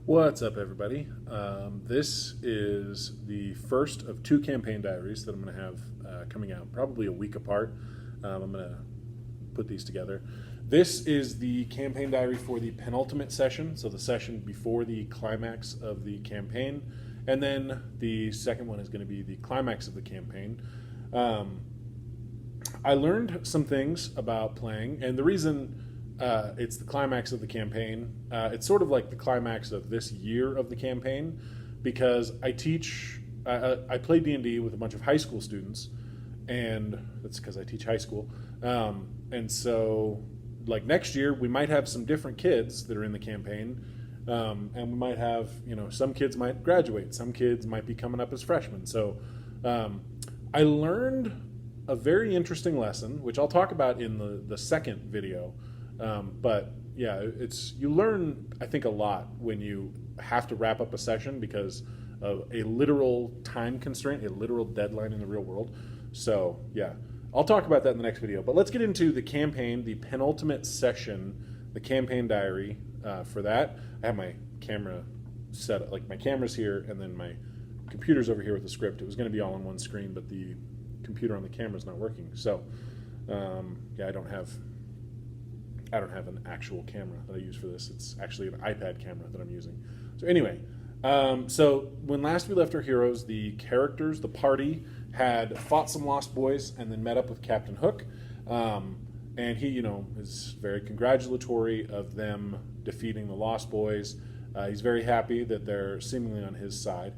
What's up, everybody? This is the first of two campaign diaries that I'm going to have coming out, probably a week apart. I'm going to put these together. This is the campaign diary for the penultimate session, so the session before the climax of the campaign, and then the second one is going to be the climax of the campaign. I learned some things about playing, and the reason it's the climax of the campaign. It's sort of like the climax of this year of the campaign because I play D&D with a bunch of high school students, and that's because I teach high school. And so, like next year, we might have some different kids that are in the campaign, and we might have, some kids might graduate, some kids might be coming up as freshmen. So I learned a very interesting lesson, which I'll talk about in the second video. But yeah, you learn, I think, a lot when you have to wrap up a session because of a literal time constraint, a literal deadline in the real world. So yeah, I'll talk about that in the next video. But let's get into the campaign, the penultimate session, the campaign diary. For that, I have my camera set up, like my camera's here, and then my computer's over here with the script. It was going to be all on one screen, but the computer on the camera is not working. So yeah, I don't have an actual camera that I use for this. It's actually an iPad camera that I'm using. So anyway, so when last we left our heroes, the characters, the party, had fought some Lost Boys and then met up with Captain Hook. And he, is very congratulatory of them defeating the Lost Boys. He's very happy that they're seemingly on his side.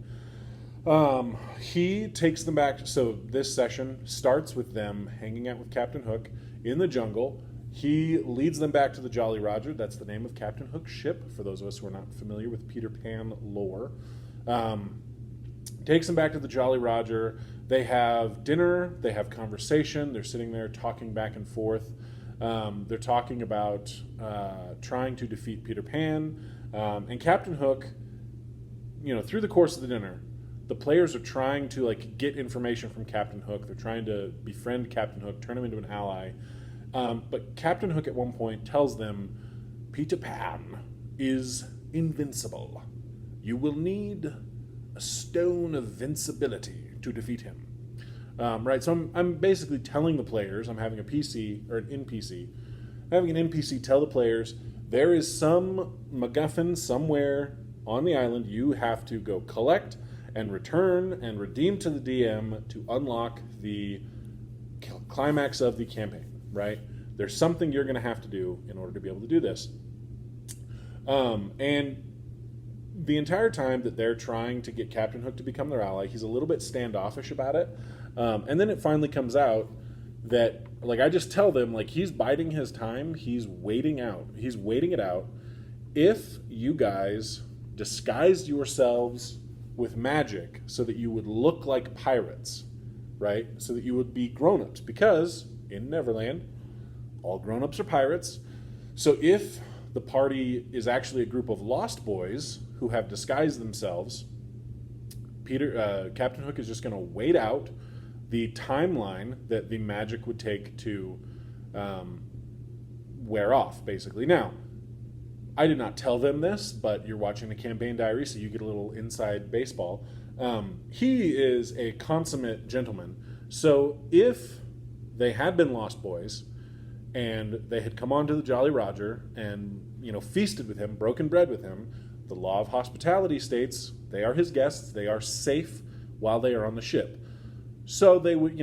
He takes them back. So this session starts with them hanging out with Captain Hook in the jungle. He leads them back to the Jolly Roger. That's the name of Captain Hook's ship, for those of us who are not familiar with Peter Pan lore. Takes them back to the Jolly Roger. They have dinner. They have conversation. They're sitting there talking back and forth. They're talking about trying to defeat Peter Pan. And Captain Hook, through the course of the dinner, the players are trying to get information from Captain Hook. They're trying to befriend Captain Hook, turn him into an ally. But Captain Hook at one point tells them, Peter Pan is invincible. You will need a stone of vincibility to defeat him. Right, so I'm basically telling the players, I'm having a PC, or an NPC, having an NPC tell the players, there is some MacGuffin somewhere on the island you have to go collect and return and redeem to the DM to unlock the climax of the campaign. Right? There's something you're going to have to do in order to be able to do this. And the entire time that they're trying to get Captain Hook to become their ally, he's a little bit standoffish about it. And then it finally comes out that, I just tell them, he's biding his time. He's waiting it out. If you guys disguised yourselves with magic so that you would look like pirates, right? So that you would be grown-ups, because in Neverland, all grown-ups are pirates. So if the party is actually a group of Lost Boys who have disguised themselves, Captain Hook is just going to wait out the timeline that the magic would take to wear off, basically. Now, I did not tell them this, but you're watching the campaign diary, so you get a little inside baseball. He is a consummate gentleman. So if they had been Lost Boys, and they had come onto the Jolly Roger and, feasted with him, broken bread with him, the law of hospitality states they are his guests, they are safe while they are on the ship. So they would,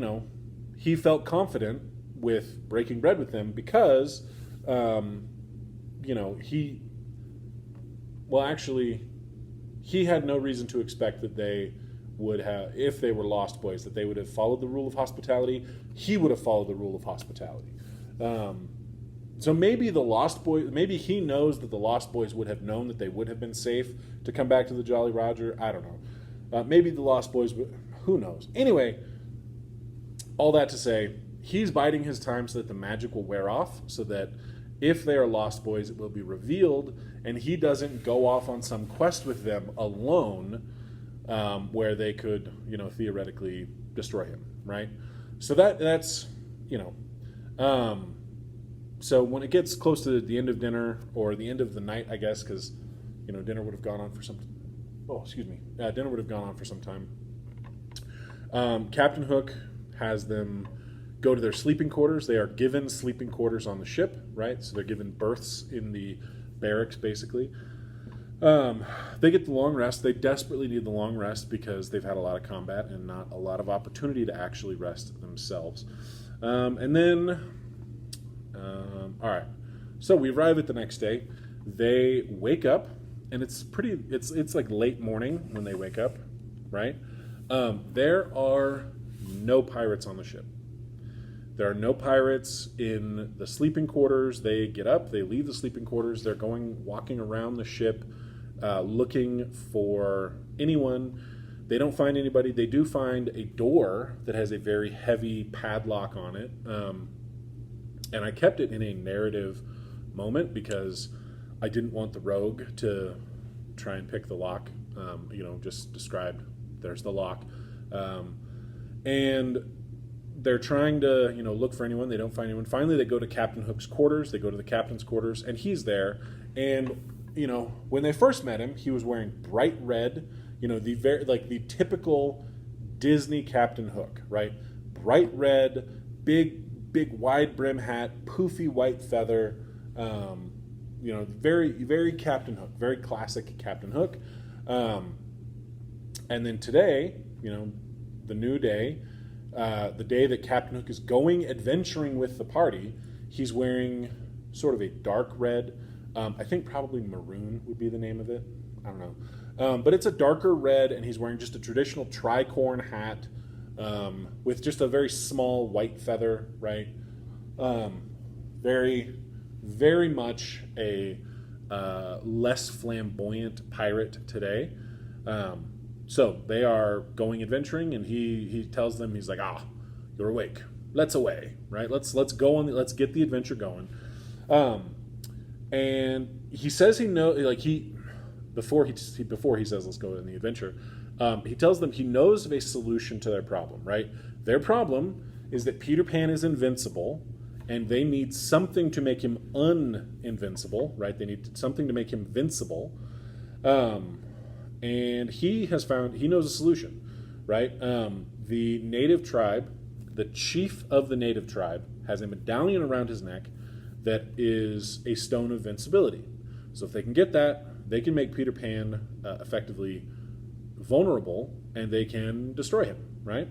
he felt confident with breaking bread with them because, he had no reason to expect that they would have, if they were Lost Boys, that they would have followed the rule of hospitality. He would have followed the rule of hospitality. So maybe the Lost Boys, maybe he knows that the Lost Boys would have known that they would have been safe to come back to the Jolly Roger. I don't know. Maybe the Lost Boys, who knows? Anyway, all that to say, he's biding his time so that the magic will wear off, so that if they are Lost Boys, it will be revealed, and he doesn't go off on some quest with them alone, where they could, theoretically destroy him, right? So that's, So when it gets close to the end of dinner, or the end of the night, I guess, because dinner would have gone on for some. Oh, excuse me. Dinner would have gone on for some time. Captain Hook has them go to their sleeping quarters. They are given sleeping quarters on the ship, right? So they're given berths in the barracks, basically. They get the long rest. They desperately need the long rest because they've had a lot of combat and not a lot of opportunity to actually rest themselves. And then, all right. So we arrive at the next day. They wake up, and it's like late morning when they wake up, right? There are no pirates on the ship. There are no pirates in the sleeping quarters. They get up, they leave the sleeping quarters, they're walking around the ship, looking for anyone. They don't find anybody. They do find a door that has a very heavy padlock on it. And I kept it in a narrative moment because I didn't want the rogue to try and pick the lock. Just described, there's the lock. And they're trying to, look for anyone. They don't find anyone. Finally, they go to Captain Hook's quarters. They go to the captain's quarters, and he's there. And, when they first met him, he was wearing bright red, the typical Disney Captain Hook, right? Bright red, big wide brim hat, poofy white feather, very, very Captain Hook, very classic Captain Hook. And then today, the new day, the day that Captain Hook is going adventuring with the party, he's wearing sort of a dark red, I think probably maroon would be the name of it. I don't know. But it's a darker red, and he's wearing just a traditional tricorn hat with just a very small white feather, right? Very, very much a less flamboyant pirate today. So they are going adventuring, and he tells them, he's like, you're awake. Let's away, right? Let's go on. Let's get the adventure going. And he says before he says let's go on the adventure, he tells them he knows of a solution to their problem, right? Their problem is that Peter Pan is invincible, and they need something to make him uninvincible, right? They need something to make him vincible. And he knows a solution, right? The native tribe, the chief of the native tribe, has a medallion around his neck that is a stone of invincibility. So if they can get that, they can make Peter Pan effectively vulnerable, and they can destroy him, right?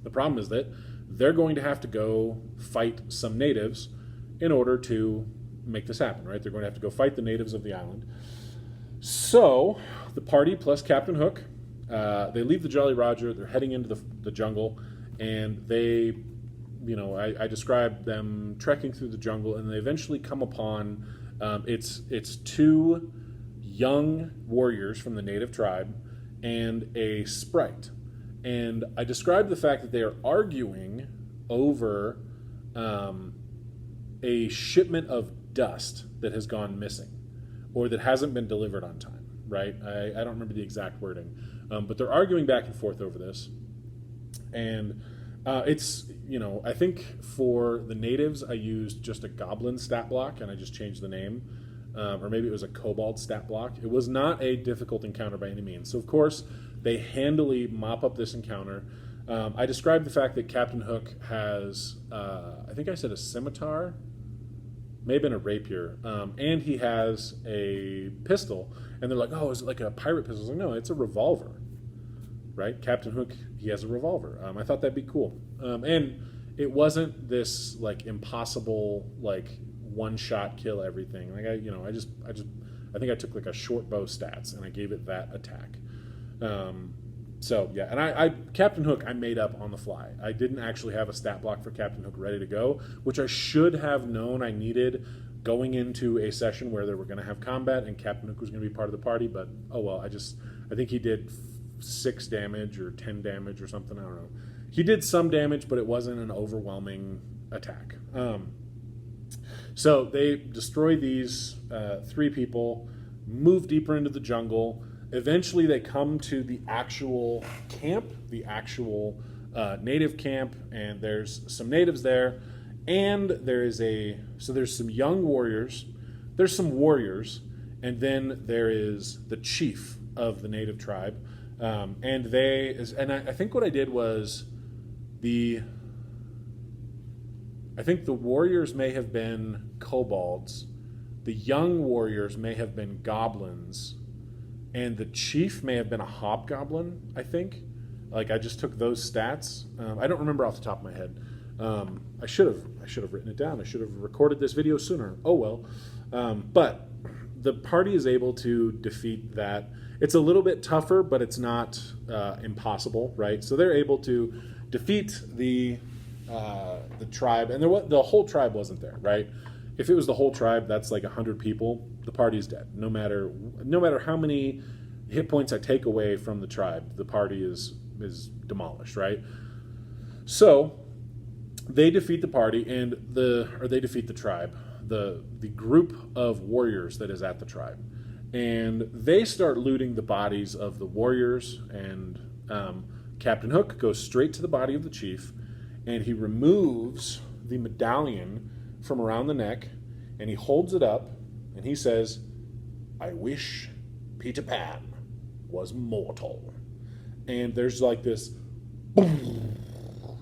The problem is that they're going to have to go fight some natives in order to make this happen, right? They're going to have to go fight the natives of the island. So the party plus Captain Hook, they leave the Jolly Roger. They're heading into the jungle, and they, I described them trekking through the jungle, and they eventually come upon it's two young warriors from the native tribe and a sprite. And I described the fact that they are arguing over a shipment of dust that has gone missing or that hasn't been delivered on time, right? I don't remember the exact wording, but they're arguing back and forth over this. And it's, I think for the natives, I used just a goblin stat block, and I just changed the name. Or maybe it was a kobold stat block. It was not a difficult encounter by any means. So, of course, they handily mop up this encounter. I described the fact that Captain Hook has, I think I said a scimitar, may have been a rapier, and he has a pistol. And they're like, oh, is it like a pirate pistol? I was like, no, it's a revolver, right? Captain Hook, he has a revolver. I thought that'd be cool. And it wasn't this, impossible, one-shot kill everything. I think I took a short bow stats, and I gave it that attack. So yeah, and I Captain Hook I made up on the fly. I didn't actually have a stat block for Captain Hook ready to go, which I should have known I needed going into a session where they were going to have combat and Captain Hook was going to be part of the party. But oh well, I think he did 6 damage or 10 damage or something. I don't know. He did some damage, but it wasn't an overwhelming attack. So they destroy these 3 people, move deeper into the jungle. Eventually they come to the actual camp, the actual native camp, and there's some natives there. And there's some young warriors, there's some warriors, and then there is the chief of the native tribe, and I think what I did was I think the warriors may have been kobolds, the young warriors may have been goblins, and the chief may have been a hobgoblin, I think. Like, I just took those stats. I don't remember off the top of my head. I should have written it down. I should have recorded this video sooner. Oh well. But the party is able to defeat that. It's a little bit tougher, but it's not impossible, right? So they're able to defeat the tribe, and the whole tribe wasn't there, right? If it was the whole tribe, that's like 100 people. The party's dead. No matter how many hit points I take away from the tribe, the party is demolished, right? So they defeat the party they defeat the tribe, the group of warriors that is at the tribe, and they start looting the bodies of the warriors. And Captain Hook goes straight to the body of the chief, and he removes the medallion from around the neck, and he holds it up, and he says, "I wish Peter Pan was mortal." And there's like this boom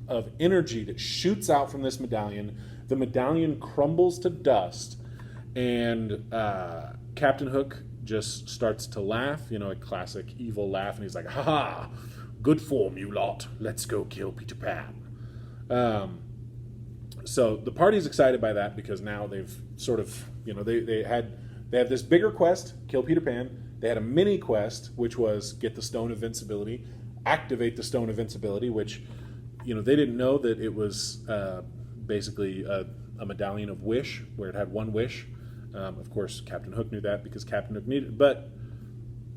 of energy that shoots out from this medallion. The medallion crumbles to dust, and Captain Hook just starts to laugh, a classic evil laugh, and he's like, "Ha ha, good form, you lot. Let's go kill Peter Pan." So the party's excited by that, because now they've sort of, they had this bigger quest, kill Peter Pan. They had a mini quest, which was get the Stone of Invincibility, activate the Stone of Invincibility, which, they didn't know that it was basically a medallion of wish, where it had one wish. Of course, Captain Hook knew that because Captain Hook needed it. But,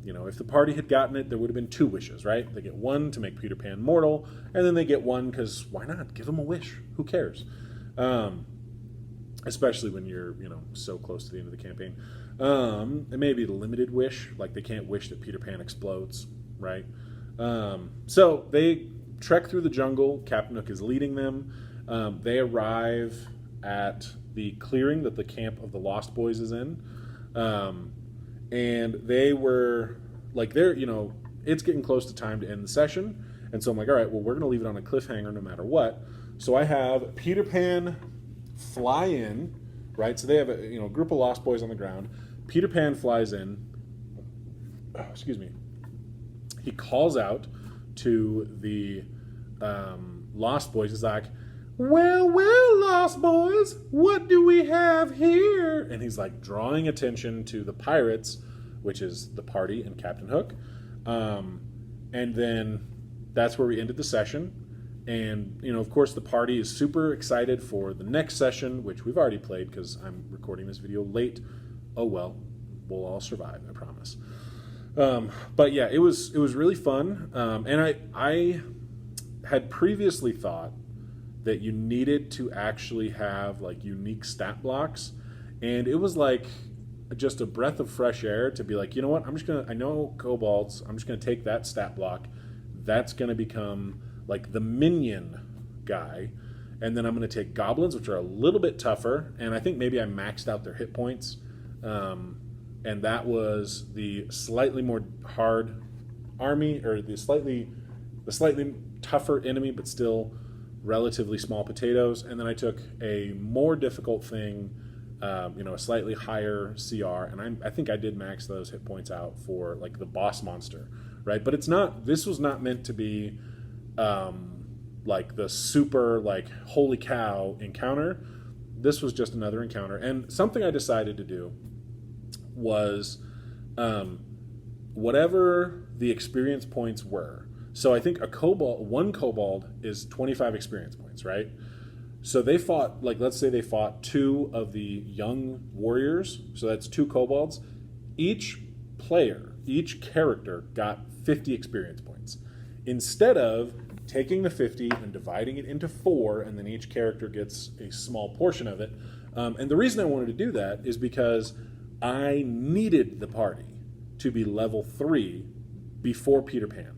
if the party had gotten it, there would have been 2 wishes, right? They get one to make Peter Pan mortal, and then they get one because why not? Give him a wish. Who cares? Especially when you're, so close to the end of the campaign. It may be the limited wish, like they can't wish that Peter Pan explodes, right? So they trek through the jungle. Captain Hook is leading them. They arrive at the clearing that the camp of the Lost Boys is in. And they were like, it's getting close to time to end the session. And so I'm like, all right, well, we're going to leave it on a cliffhanger no matter what. So I have Peter Pan fly in, right? So they have a group of Lost Boys on the ground. Peter Pan flies in. Oh, excuse me. He calls out to the Lost Boys. He's like, well, Lost Boys, what do we have here? And he's like drawing attention to the pirates, which is the party and Captain Hook. And then that's where we ended the session. And, of course, the party is super excited for the next session, which we've already played because I'm recording this video late. Oh, well, we'll all survive, I promise. But, yeah, it was really fun. And I had previously thought that you needed to actually have, like, unique stat blocks. And it was, like, just a breath of fresh air to be like, you know what, I know kobolds, I'm just going to take that stat block. That's going to become like the minion guy, and then I'm going to take goblins, which are a little bit tougher, and I think maybe I maxed out their hit points, and that was the slightly more hard army, or the slightly tougher enemy, but still relatively small potatoes. And then I took a more difficult thing, a slightly higher CR, and I think I did max those hit points out for like the boss monster, right? But this was not meant to be like the super like holy cow encounter. This was just another encounter. And something I decided to do was whatever the experience points were. So I think one kobold is 25 experience points, right? So they fought, like, let's say they fought 2 of the young warriors. So that's 2 kobolds. Each character got 50 experience points. Instead of taking the 50 and dividing it into 4, and then each character gets a small portion of it. And the reason I wanted to do that is because I needed the party to be level 3 before Peter Pan,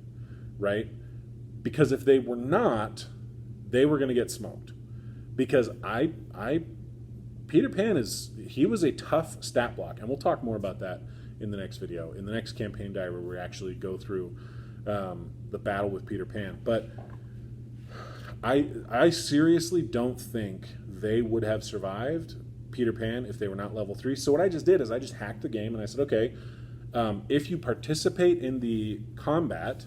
right? Because if they were not, they were going to get smoked. Because I Peter Pan he was a tough stat block, and we'll talk more about that in the next video, in the next campaign diary, where we actually go through the battle with Peter Pan. But I seriously don't think they would have survived Peter Pan if they were not level 3. So what I just did is I just hacked the game, and I said, okay, if you participate in the combat,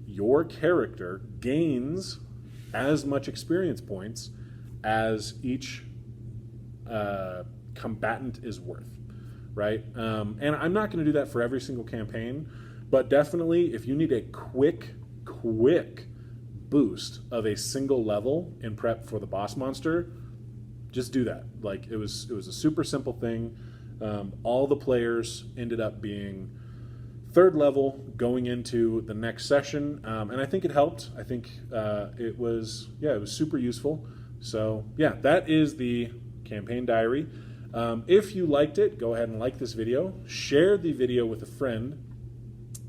your character gains as much experience points as each combatant is worth, right? And I'm not going to do that for every single campaign, but definitely if you need a quick boost of a single level in prep for the boss monster, just do that. Like, it was a super simple thing. All the players ended up being 3rd level going into the next session, and I think it helped. I think it was super useful. So yeah, that is the campaign diary. If you liked it, go ahead and like this video. Share the video with a friend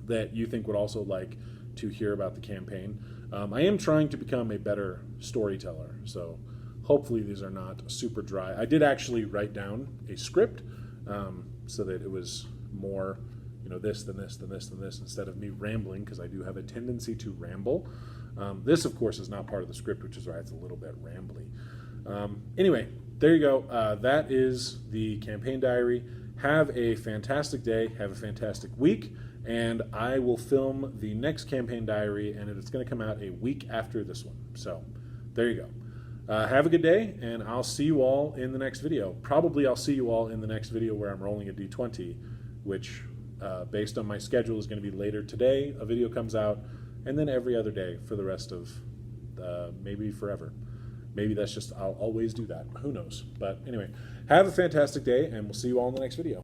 that you think would also like to hear about the campaign. I am trying to become a better storyteller, so hopefully these are not super dry. I did actually write down a script so that it was more, this, then this, then this, then this, instead of me rambling, because I do have a tendency to ramble. This, of course, is not part of the script, which is why it's a little bit rambly. Anyway, there you go. That is the campaign diary. Have a fantastic day. Have a fantastic week. And I will film the next campaign diary, and it's going to come out a week after this one. So there you go. Have a good day, and I'll see you all in the next video. Probably I'll see you all in the next video where I'm rolling a d20, which, based on my schedule, is going to be later today. A video comes out, and then every other day for the rest of maybe forever. Maybe that's just, I'll always do that. Who knows? But anyway, have a fantastic day, and we'll see you all in the next video.